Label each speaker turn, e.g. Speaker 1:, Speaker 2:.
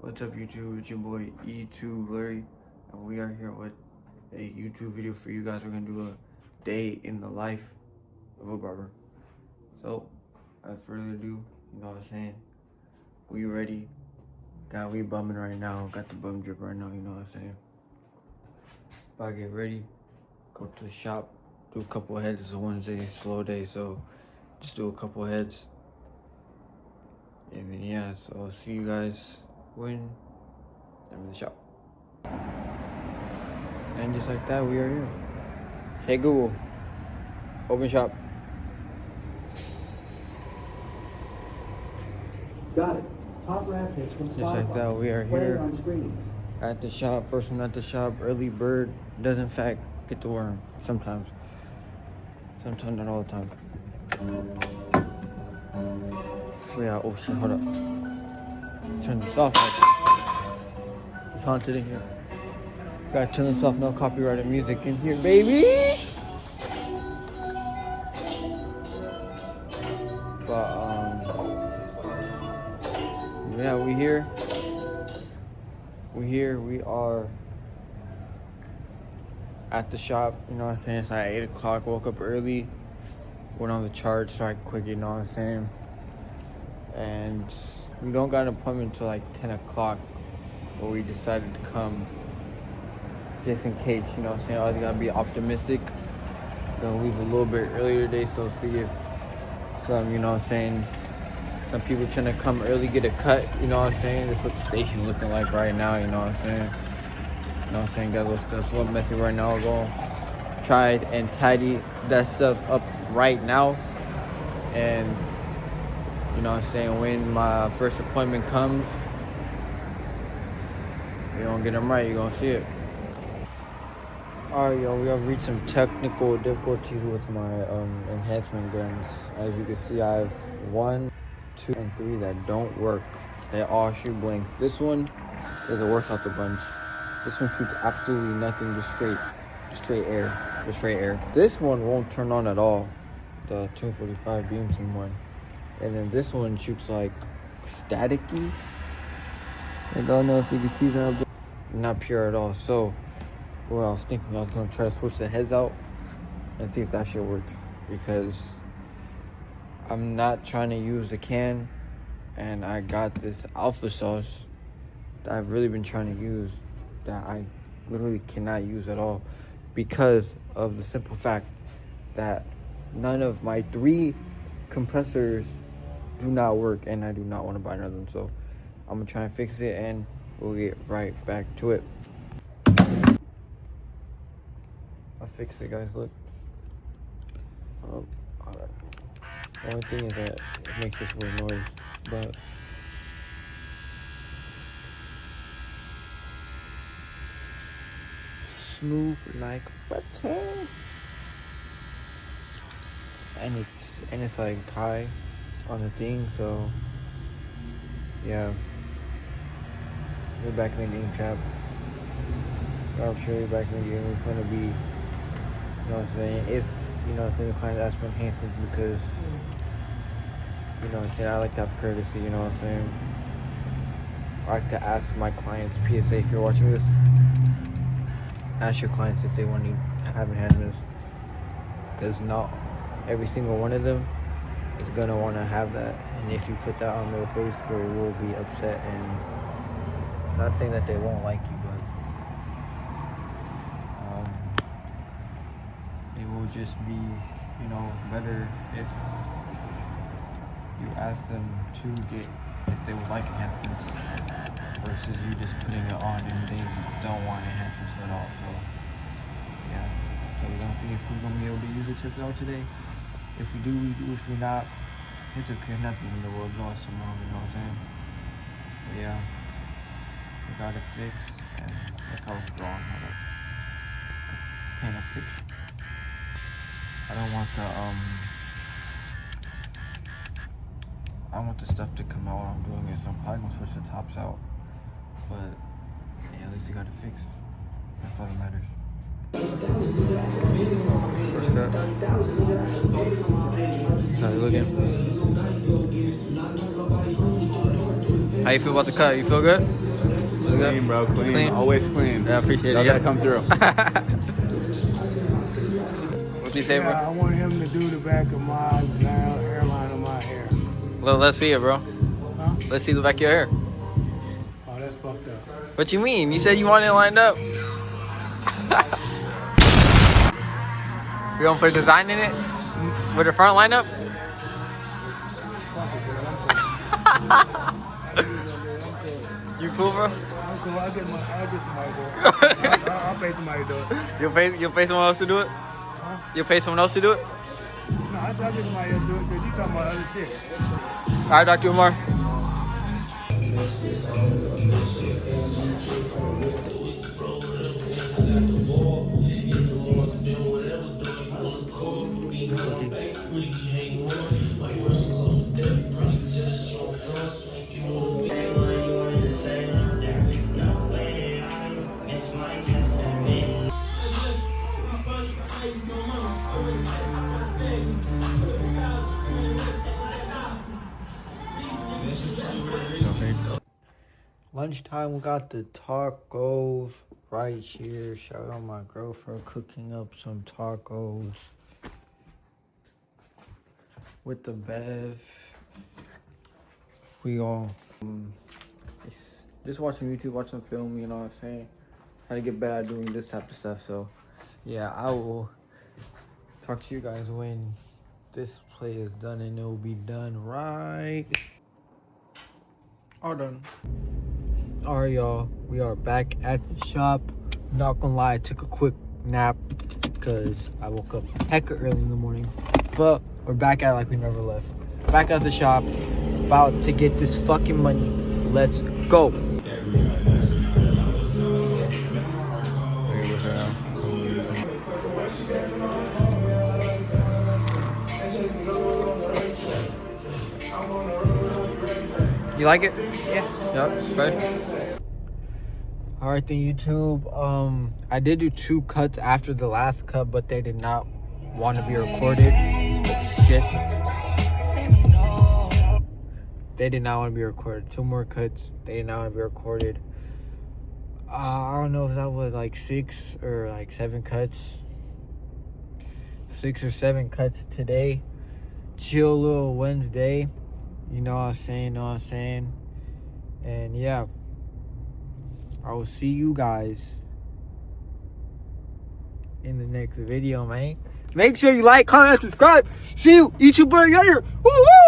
Speaker 1: What's up YouTube, it's your boy E2 Blurry, and we are here with a YouTube video for you guys. We're gonna do a day in the life of a barber. So, without further ado, you know what I'm saying, we ready. We bumming right now, got the bum drip right now, you know what I'm saying. About to get ready, go to the shop, do a couple of heads. It's a Wednesday, slow day, so just do a couple of heads. And then yeah, so I'll see you guys when I'm in the shop. And just like that, we are here. Hey Google, open shop.
Speaker 2: Got it. Top rap hits from Spotify.
Speaker 1: Just like that, we are here at the shop. First one at the shop. Early bird does in fact get the worm. Sometimes. Sometimes, not all the time. So yeah, oh shit, hold up. Turn this off. It's haunted in here. Gotta turn this off, no copyrighted music in here, baby! But, yeah, we here. We are at the shop, you know what I'm saying? It's like 8 o'clock, woke up early, went on the charge, started quick, you know what I'm saying? And we don't got an appointment until like 10 o'clock, but we decided to come just in case, you know what I'm saying? Always gotta be optimistic. Gonna leave a little bit earlier today, so see if some, you know what I'm saying, some people trying to come early, get a cut, you know what I'm saying? That's what the station looking like right now, you know what I'm saying? You know what I'm saying? Got a little stuff, a little messy right now. We're gonna try and tidy that stuff up right now. And you know what I'm saying, when my first appointment comes, you're gonna get them right, you're gonna see it. Alright, y'all, we have reached some technical difficulties with my enhancement guns. As you can see, I have 1, 2, and 3 that don't work. They all shoot blanks. This one is the worst out the bunch. This one shoots absolutely nothing, just straight air. This one won't turn on at all, the 245 beam team one. And then this one shoots like staticky. I don't know if you can see that, but not pure at all. So what I was thinking, I was gonna try to switch the heads out and see if that shit works, because I'm not trying to use the can, and I got this alpha sauce that I've really been trying to use that I literally cannot use at all, because of the simple fact that none of my 3 compressors do not work, and I do not want to buy another one. So I'm gonna try and fix it, and we'll get right back to it. I fixed it, guys. Look. All right. The only thing is that it makes this weird noise, but smooth like butter, and it's like high on the thing, so yeah. We're back in the game, trap. I'm sure we're back in the game. It's gonna be, you know what I'm saying, if, you know what I'm saying, the client asks for enhancements, because, you know what I'm saying, I like to have courtesy, you know what I'm saying. I like to ask my clients, PSA, if you're watching this, ask your clients if they want to have enhancements, because not every single one of them is gonna want to have that, and if you put that on their face, they will be upset. And not saying that they won't like you, but it will just be, you know, better if you ask them to get, if they would like enhancements, versus you just putting it on and they don't want enhancements at all. So yeah, so we don't think if we're gonna be able to use it, test it out today. If we do, we do. If we not, it's okay. Nothing in the world lost tomorrow, you know what I'm saying? But yeah, we got it fixed, and look how it's drawn. Paint a picture. I don't want the stuff to come out while I'm doing it, so I'm probably gonna switch the tops out. But yeah, at least you got it fixed. That's all that matters. First cut. How you looking? How you feel about the cut? You feel good?
Speaker 3: Clean, bro. Clean. Always clean.
Speaker 1: Yeah, I appreciate
Speaker 3: Y'all
Speaker 1: it.
Speaker 3: gotta come through.
Speaker 1: What you say, bro?
Speaker 4: I want him to do the back of my hairline of my hair.
Speaker 1: Well, let's see it, bro.
Speaker 4: Huh?
Speaker 1: Let's see the back of your hair.
Speaker 4: Oh, that's fucked up.
Speaker 1: What you mean? You said you wanted it lined up. You gonna put a design in it? With the front line up? You cool, bro?
Speaker 4: I'm cool. I'll get somebody to do it. I'll pay somebody to do it.
Speaker 1: You'll pay someone else to do it?
Speaker 4: Huh?
Speaker 1: You'll pay someone else to do it?
Speaker 4: No, I'll get somebody else to do it because you talking about other shit.
Speaker 1: All right, Dr. Umar. Lunchtime, we got the tacos right here. Shout out my girlfriend cooking up some tacos with the bev. We all just watching YouTube, watching film, you know what I'm saying? Trying to get better at doing this type of stuff. So yeah, I will talk to you guys when this play is done, and it will be done right. All done. Alright, y'all, we are back at the shop. Not gonna lie, I took a quick nap because I woke up hecka early in the morning. But we're back at it like we never left. Back at the shop, about to get this fucking money. Let's go. You like it? Yeah. Yep. Right. All right, then YouTube. I did do 2 cuts after the last cut, but they did not want to be recorded. Shit. They did not want to be recorded. 2 more cuts. They did not want to be recorded. I don't know if that was like 6 or like 7 cuts. 6 or 7 cuts today. Chill little Wednesday. You know what I'm saying? And yeah, I will see you guys in the next video, man. Make sure you like, comment, subscribe. See you. Eat your burger. Woo-hoo!